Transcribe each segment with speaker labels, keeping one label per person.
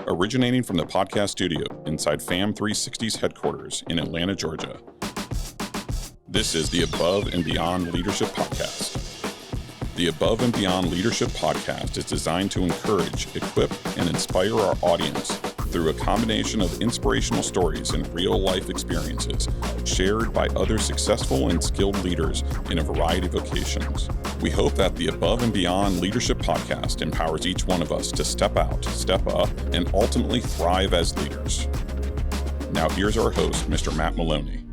Speaker 1: originating from the podcast studio inside FAM 360's headquarters in Atlanta, Georgia. This is the Above and Beyond Leadership Podcast. The Above and Beyond Leadership Podcast is designed to encourage, equip, and inspire our audience through a combination of inspirational stories and real-life experiences shared by other successful and skilled leaders in a variety of vocations. We hope that the Above and Beyond Leadership Podcast empowers each one of us to step out, step up, and ultimately thrive as leaders. Now here's our host, Mr. Matt Maloney.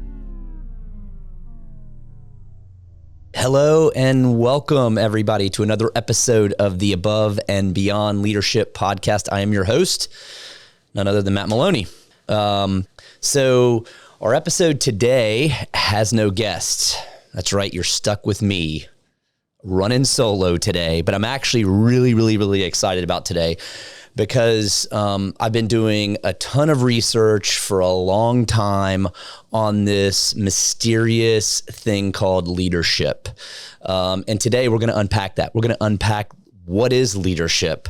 Speaker 2: Hello and welcome everybody to another episode of the Above and Beyond Leadership Podcast. I am your host, none other than Matt Maloney. So our episode today has no guests. That's right, you're stuck with me, running solo today, but I'm actually really excited about today because I've been doing a ton of research for a long time on this mysterious thing called leadership. And today we're going to unpack that. We're going to unpack what is leadership,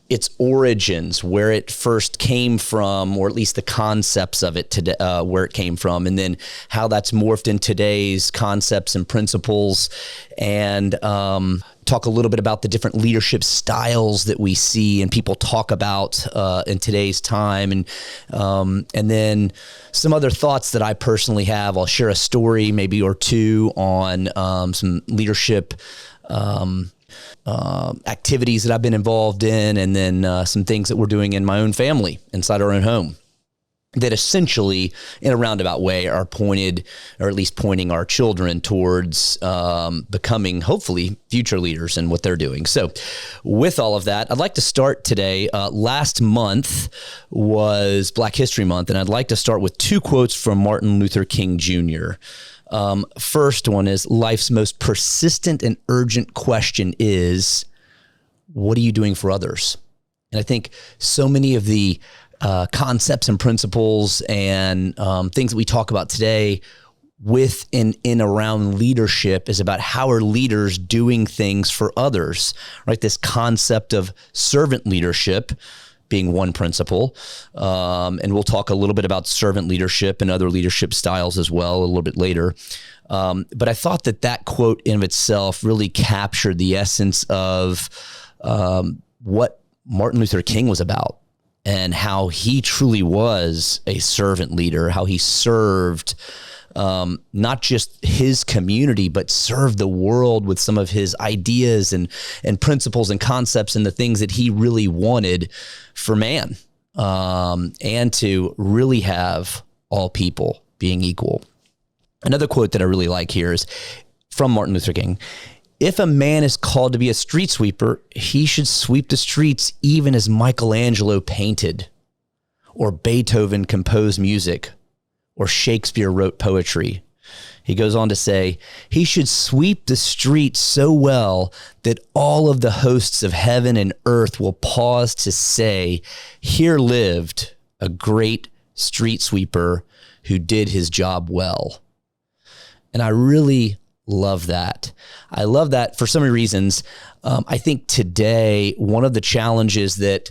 Speaker 2: its origins, where it first came from, or at least the concepts of it today, where it came from, and then how that's morphed in today's concepts and principles, and talk a little bit about the different leadership styles that we see and people talk about in today's time, and then some other thoughts that I personally have. I'll share a story, maybe or two, on some leadership activities that I've been involved in, and then some things that we're doing in my own family, inside our own home, that essentially, in a roundabout way, are pointed, or at least pointing our children towards becoming, hopefully, future leaders in what they're doing. So with all of that, I'd like to start today. Last month was Black History Month, and I'd like to start with two quotes from Martin Luther King Jr. First one is, life's most persistent and urgent question is, what are you doing for others? And I think so many of the concepts and principles and things that we talk about today with and in around leadership is about how are leaders doing things for others, right? This concept of servant leadership being one principle. And we'll talk a little bit about servant leadership and other leadership styles as well a little bit later. But I thought that quote in of itself really captured the essence of what Martin Luther King was about, and how he truly was a servant leader, how he served not just his community, but served the world with some of his ideas and principles and concepts and the things that he really wanted for man, and to really have all people being equal. Another quote that I really like here is from Martin Luther King. If a man is called to be a street sweeper, he should sweep the streets even as Michelangelo painted, or Beethoven composed music, or Shakespeare wrote poetry. He goes on to say, he should sweep the streets so well that all of the hosts of heaven and earth will pause to say, here lived a great street sweeper who did his job well. And I really love that. I love that for so many reasons. I think today, one of the challenges that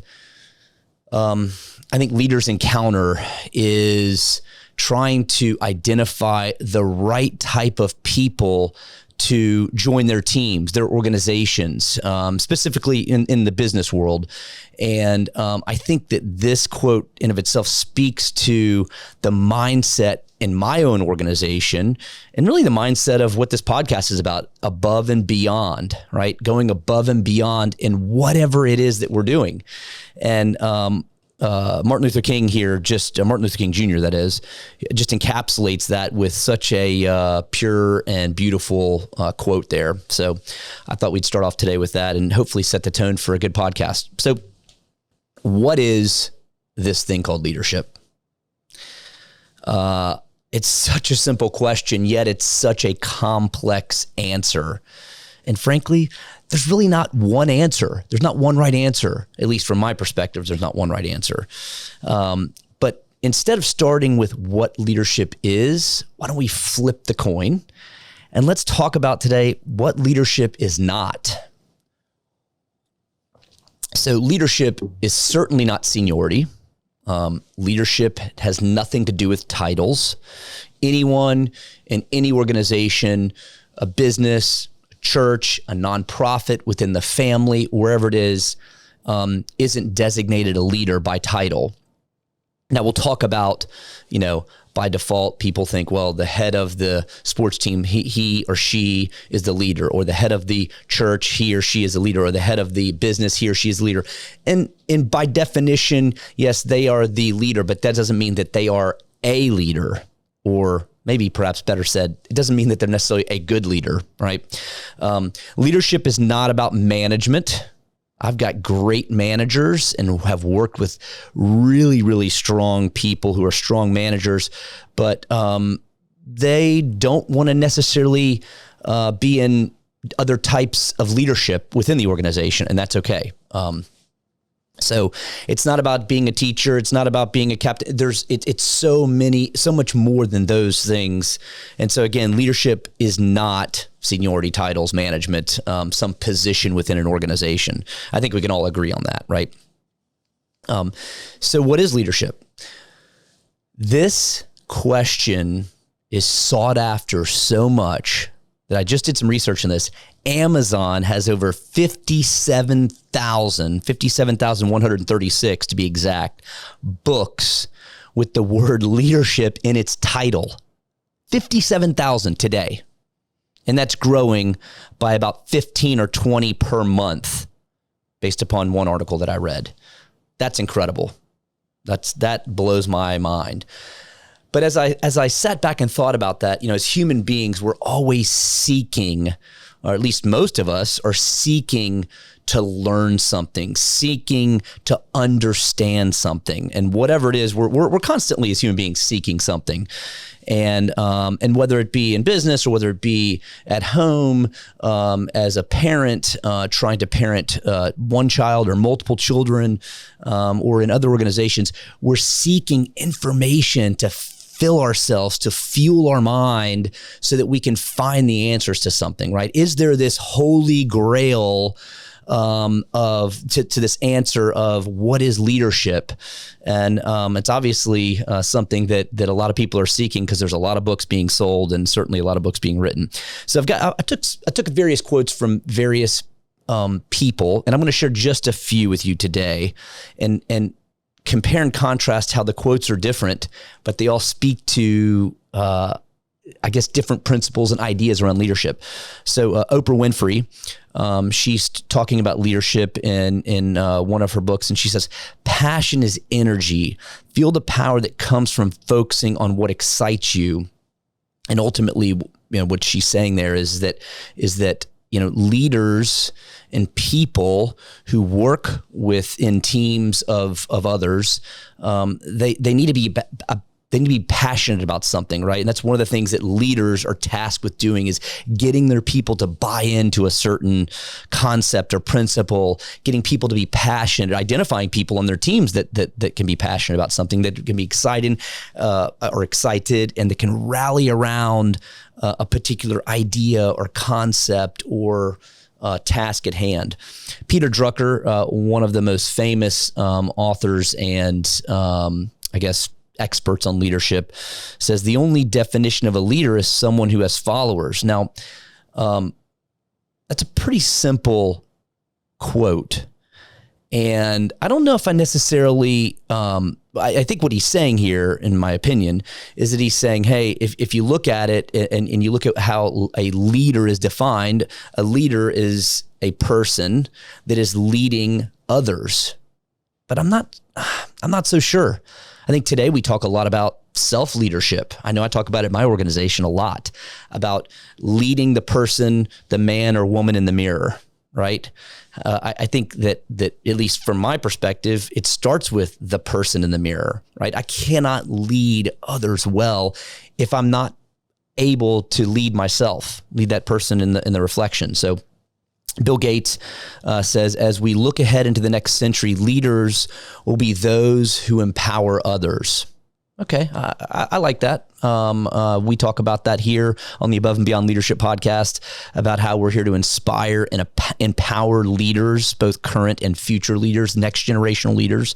Speaker 2: I think leaders encounter is trying to identify the right type of people to join their teams, their organizations, specifically in the business world. And I think that this quote in of itself speaks to the mindset in my own organization, and really the mindset of what this podcast is about, above and beyond, right? Going above and beyond in whatever it is that we're doing. And Martin Luther King here, Martin Luther King Jr., that is, just encapsulates that with such a pure and beautiful quote there. So I thought we'd start off today with that and hopefully set the tone for a good podcast. So what is this thing called leadership? It's such a simple question, yet it's such a complex answer. And frankly, there's really not one answer. There's not one right answer. At least from my perspective, there's not one right answer. But instead of starting with what leadership is, why don't we flip the coin and let's talk about today what leadership is not. So leadership is certainly not seniority. Leadership has nothing to do with titles. Anyone in any organization, a business, a church, a nonprofit, within the family, wherever it is, isn't designated a leader by title. Now we'll talk about, by default, people think, well, the head of the sports team, he or she is the leader, or the head of the church, he or she is the leader, or the head of the business, he or she is the leader. And by definition, yes, they are the leader, but that doesn't mean that they are a leader, or maybe perhaps better said, it doesn't mean that they're necessarily a good leader, right? Leadership is not about management. I've got great managers and have worked with really, really strong people who are strong managers, but they don't want to necessarily be in other types of leadership within the organization, and that's okay. So it's not about being a teacher. It's not about being a captain. It's so much more than those things. And so again, leadership is not seniority, titles, management, some position within an organization. I think we can all agree on that, right? So what is leadership? This question is sought after so much that I just did some research on this. Amazon has over 57,136 to be exact, books with the word leadership in its title. 57,000 today. And that's growing by about 15 or 20 per month based upon one article that I read. That's incredible. That blows my mind. But as I sat back and thought about that, as human beings, we're always seeking, or at least most of us are seeking to learn something, seeking to understand something. And whatever it is, we're constantly as human beings seeking something. And whether it be in business or whether it be at home, as a parent, trying to parent one child or multiple children, or in other organizations, we're seeking information to fill ourselves, to fuel our mind so that we can find the answers to something, right? Is there this holy grail to this answer of what is leadership? And it's obviously something that a lot of people are seeking, because there's a lot of books being sold and certainly a lot of books being written. So I took various quotes from various people, and I'm going to share just a few with you today, and compare and contrast how the quotes are different, but they all speak to, different principles and ideas around leadership. So Oprah Winfrey, she's talking about leadership in one of her books, and she says, passion is energy. Feel the power that comes from focusing on what excites you. And ultimately, what she's saying there is that leaders and people who work within teams of others, they need to be passionate about something, right? And that's one of the things that leaders are tasked with doing, is getting their people to buy into a certain concept or principle, getting people to be passionate, identifying people on their teams that can be passionate about something, that can be excited, and that can rally around a particular idea or concept or task at hand. Peter Drucker, one of the most famous authors and experts on leadership, says the only definition of a leader is someone who has followers. Now, that's a pretty simple quote. And I don't know if I necessarily, I think what he's saying here, in my opinion, is that he's saying, hey, if you look at it and you look at how a leader is defined, a leader is a person that is leading others. But I'm not so sure. I think today we talk a lot about self-leadership. I know I talk about it in my organization a lot, about leading the person, the man or woman in the mirror, right? I think that at least from my perspective, it starts with the person in the mirror, right? I cannot lead others well if I'm not able to lead myself, lead that person in the reflection. So Bill Gates says, as we look ahead into the next century, leaders will be those who empower others. Okay. I like that. We talk about that here on the Above and Beyond Leadership podcast, about how we're here to inspire and empower leaders, both current and future leaders, next generational leaders.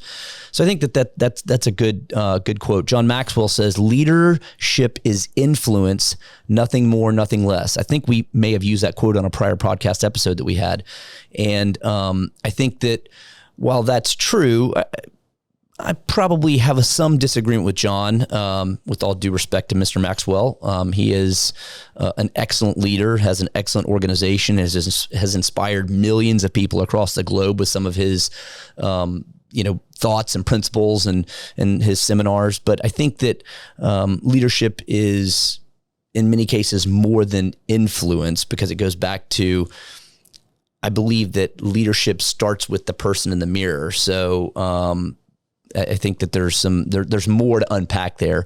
Speaker 2: So I think that's a good quote. John Maxwell says, leadership is influence, nothing more, nothing less. I think we may have used that quote on a prior podcast episode that we had. And I think that while that's true, I probably have some disagreement with John, with all due respect to Mr. Maxwell. He is an excellent leader, has an excellent organization, has inspired millions of people across the globe with some of his, thoughts and principles and his seminars. But I think that leadership is, in many cases, more than influence, because it goes back to, I believe that leadership starts with the person in the mirror. So, I think that there's more to unpack there.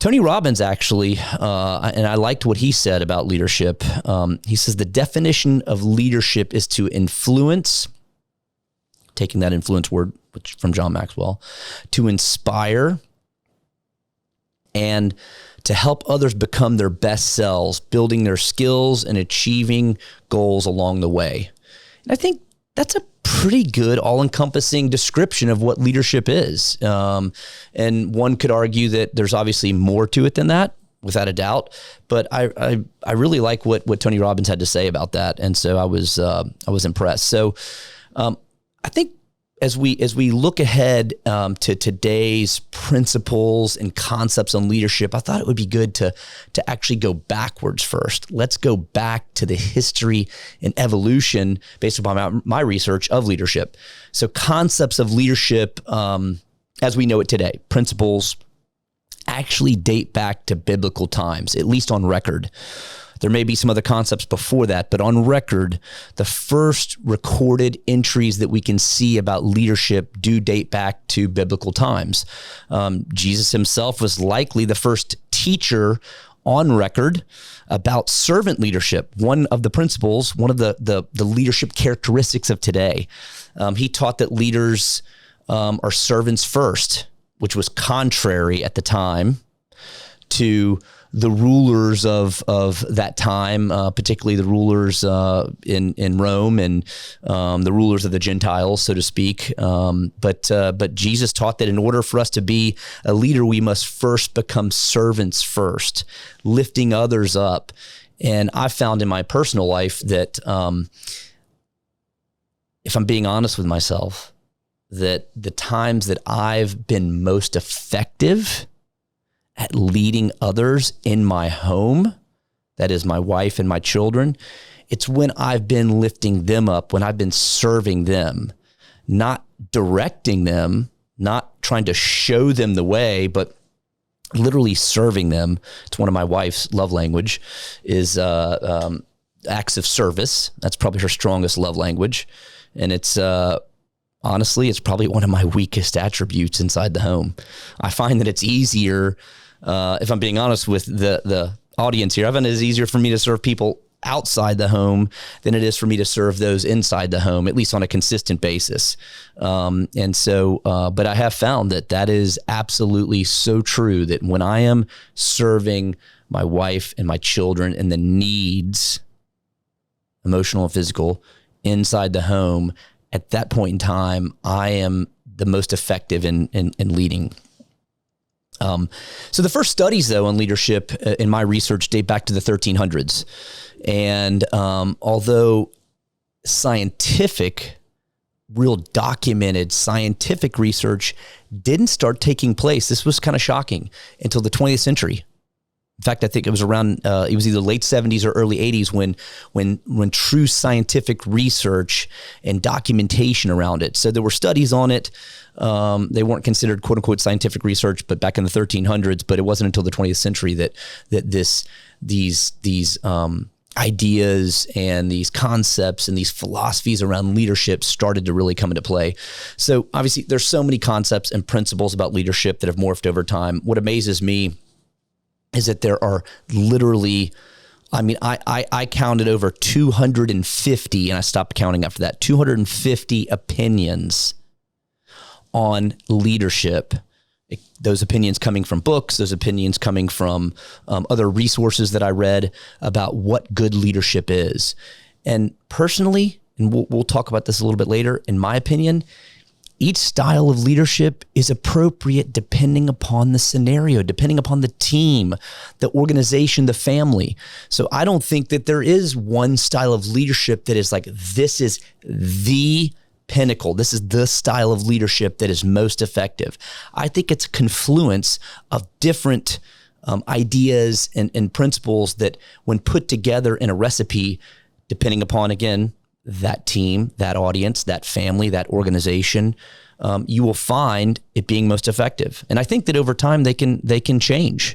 Speaker 2: Tony Robbins actually, and I liked what he said about leadership. He says the definition of leadership is to influence, taking that influence word from John Maxwell, to inspire and to help others become their best selves, building their skills and achieving goals along the way. And I think that's a pretty good all-encompassing description of what leadership is. And one could argue that there's obviously more to it than that, without a doubt. But I really like what Tony Robbins had to say about that. And so I was impressed. So I think as we look ahead to today's principles and concepts on leadership, I thought it would be good to actually go backwards first. Let's go back to the history and evolution based upon my research of leadership. So concepts of leadership as we know it today, principles, actually date back to biblical times, at least on record. There may be some other concepts before that, but on record, the first recorded entries that we can see about leadership do date back to biblical times. Jesus himself was likely the first teacher on record about servant leadership, one of the principles, one of the leadership characteristics of today. He taught that leaders are servants first, which was contrary at the time to the rulers of that time, particularly the rulers in Rome and the rulers of the Gentiles, so to speak. But Jesus taught that in order for us to be a leader, we must first become servants first, lifting others up. And I found in my personal life that if I'm being honest with myself, that the times that I've been most effective at leading others in my home, that is my wife and my children, it's when I've been lifting them up, when I've been serving them, not directing them, not trying to show them the way, but literally serving them. It's one of my wife's love language is acts of service. That's probably her strongest love language. And it's honestly, it's probably one of my weakest attributes inside the home. I find that it's easier, if I'm being honest with the audience here, I find it is easier for me to serve people outside the home than it is for me to serve those inside the home, at least on a consistent basis. And so, but I have found that is absolutely so true, that when I am serving my wife and my children and the needs, emotional and physical, inside the home, at that point in time, I am the most effective in leading. So the first studies, though, on leadership in my research date back to the 1300s. And although real documented scientific research didn't start taking place, this was kind of shocking, until the 20th century. In fact, I think it was around, it was either late 70s or early 80s when true scientific research and documentation around it. So there were studies on it. They weren't considered quote unquote scientific research, but back in the 1300s, but it wasn't until the 20th century that these ideas and these concepts and these philosophies around leadership started to really come into play. So obviously there's so many concepts and principles about leadership that have morphed over time. What amazes me is that there are literally, I counted over 250, and I stopped counting after that, 250 opinions on leadership Those opinions coming from books, those opinions coming from other resources that I read about what good leadership is. And personally, and we'll talk about this a little bit later, in my opinion, each style of leadership is appropriate depending upon the scenario, depending upon the team, the organization, the family. So I don't think that there is one style of leadership that is like, this is the pinnacle. This is the style of leadership that is most effective. I think it's a confluence of different ideas and principles that, when put together in a recipe, depending upon, again, that team, that audience, that family, that organization, you will find it being most effective. And I think that over time they can change.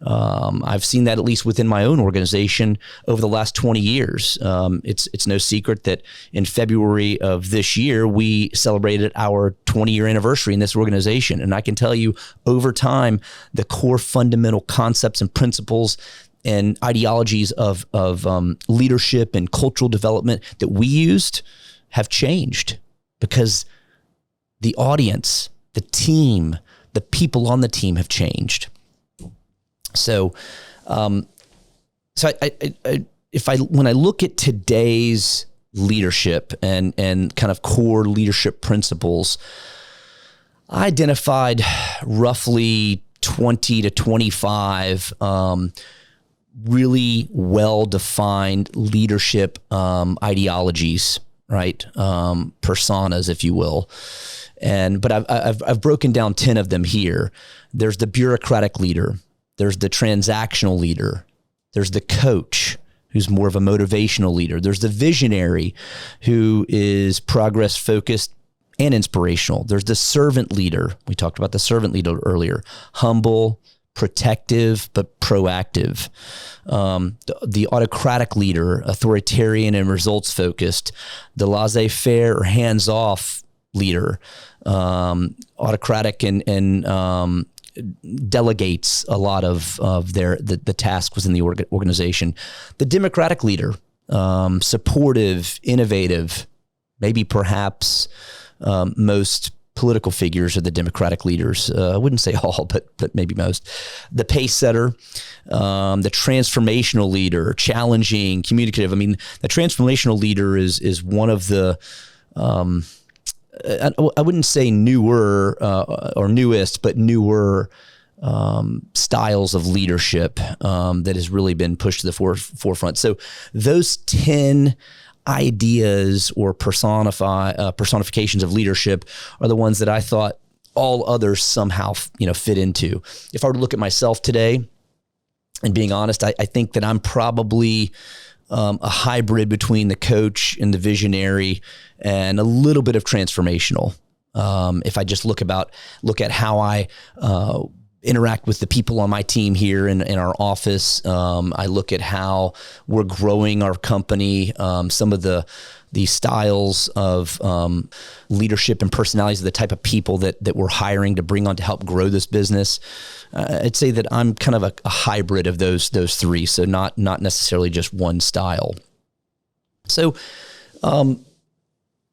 Speaker 2: I've seen that at least within my own organization over the last 20 years. It's no secret that in February of this year, we celebrated our 20-year anniversary in this organization. And I can tell you, over time, the core fundamental concepts and principles and ideologies of leadership and cultural development that we used have changed, because the audience, the team, the people on the team have changed. So, when I look at today's leadership and kind of core leadership principles, I identified roughly 20 to 25 really well-defined leadership ideologies, right? Personas, if you will. But I've broken down 10 of them here. There's the bureaucratic leader. There's the transactional leader. There's the coach, who's more of a motivational leader. There's the visionary, who is progress-focused and inspirational. There's the servant leader. We talked about the servant leader earlier. Humble, protective, but proactive. The autocratic leader, authoritarian and results focused. The laissez-faire or hands-off leader, autocratic and delegates a lot of the tasks within the organization. The democratic leader, supportive, innovative, maybe perhaps most political figures are the democratic leaders. I wouldn't say all, but maybe most. The pace setter, the transformational leader, challenging, communicative. I mean, the transformational leader is one of the, I wouldn't say newer or newest, but newer styles of leadership that has really been pushed to the forefront. So those 10 ideas or personifications of leadership are the ones that I thought all others somehow fit into. If I were to look at myself today, and being honest, I think that I'm probably a hybrid between the coach and the visionary, and a little bit of transformational. If I just look at how I interact with the people on my team here in our office. I look at how we're growing our company, some of the styles of leadership and personalities of the type of people that we're hiring to bring on to help grow this business. I'd say that I'm kind of a hybrid of those three, so not necessarily just one style. So,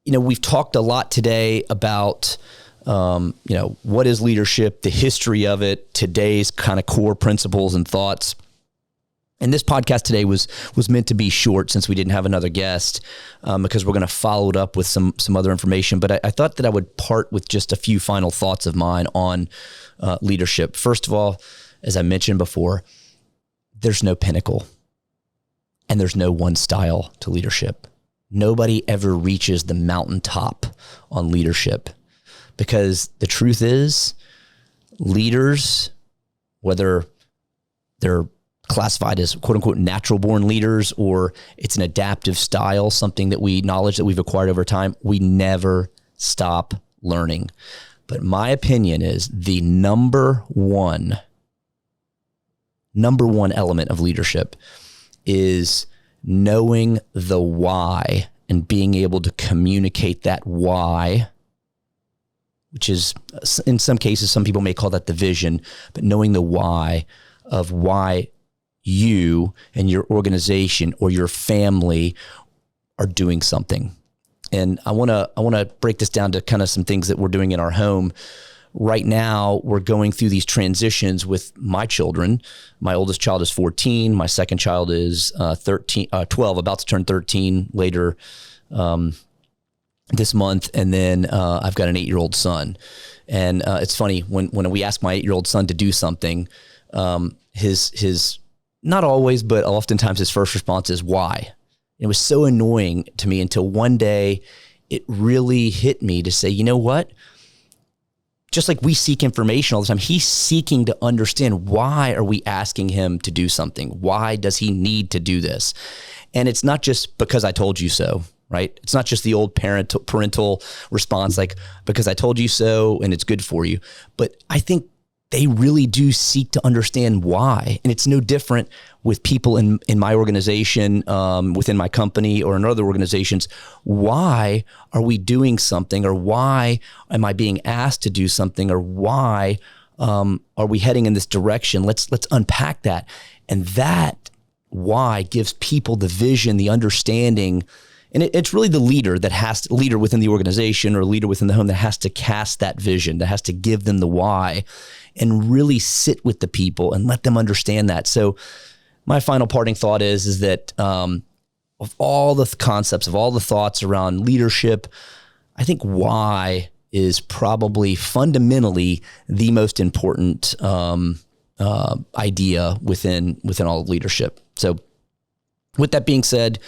Speaker 2: we've talked a lot today about what is leadership, the history of it, today's kind of core principles and thoughts. And this podcast today was meant to be short since we didn't have another guest, because we're going to follow it up with some other information. But I thought that I would part with just a few final thoughts of mine on leadership. First of all, as I mentioned before, there's no pinnacle and there's no one style to leadership. Nobody ever reaches the mountaintop on leadership. Because the truth is, leaders, whether they're classified as quote unquote natural born leaders or it's an adaptive style, something that knowledge that we've acquired over time, we never stop learning. But my opinion is the number one element of leadership is knowing the why and being able to communicate that why, which is, in some cases, some people may call that the vision, but knowing the why of why you and your organization or your family are doing something. And I want to break this down to kind of some things that we're doing in our home. right now we're going through these transitions with my children. My oldest child is 14. My second child is 12, about to turn 13 later this month. And then I've got an 8-year-old son. And it's funny, when we ask my 8-year-old son to do something, his not always, but oftentimes his first response is, why? It was so annoying to me until one day it really hit me to say, you know what? Just like we seek information all the time, he's seeking to understand, why are we asking him to do something? Why does he need to do this? And it's not just because I told you so, right? It's not just the old parental response, like, because I told you so and it's good for you. But I think they really do seek to understand why. And it's no different with people in my organization, within my company or in other organizations. Why are we doing something, or why am I being asked to do something, or why are we heading in this direction? Let's unpack that. And that why gives people the vision, the understanding. And it's really the leader leader within the organization or leader within the home that has to cast that vision, that has to give them the why and really sit with the people and let them understand that. So my final parting thought is that of all the concepts, of all the thoughts around leadership, I think why is probably fundamentally the most important idea within all of leadership. So with that being said,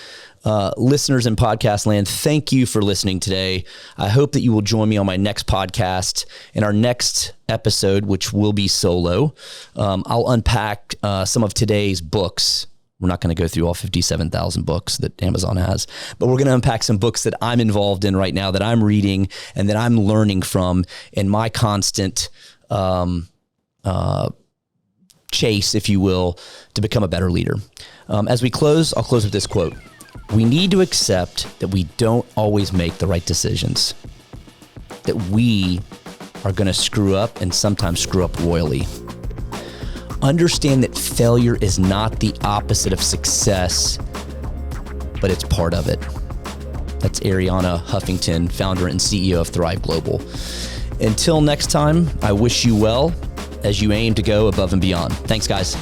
Speaker 2: listeners in podcast land, thank you for listening today. I hope that you will join me on my next podcast. In our next episode, which will be solo, I'll unpack some of today's books. We're not going to go through all 57,000 books that Amazon has, but we're going to unpack some books that I'm involved in right now, that I'm reading and that I'm learning from in my constant chase, if you will, to become a better leader. As we close, I'll close with this quote. We need to accept that we don't always make the right decisions, that we are going to screw up and sometimes screw up royally. Understand that failure is not the opposite of success, but it's part of it. That's Ariana Huffington, founder and CEO of Thrive Global. Until next time, I wish you well as you aim to go above and beyond. Thanks, guys.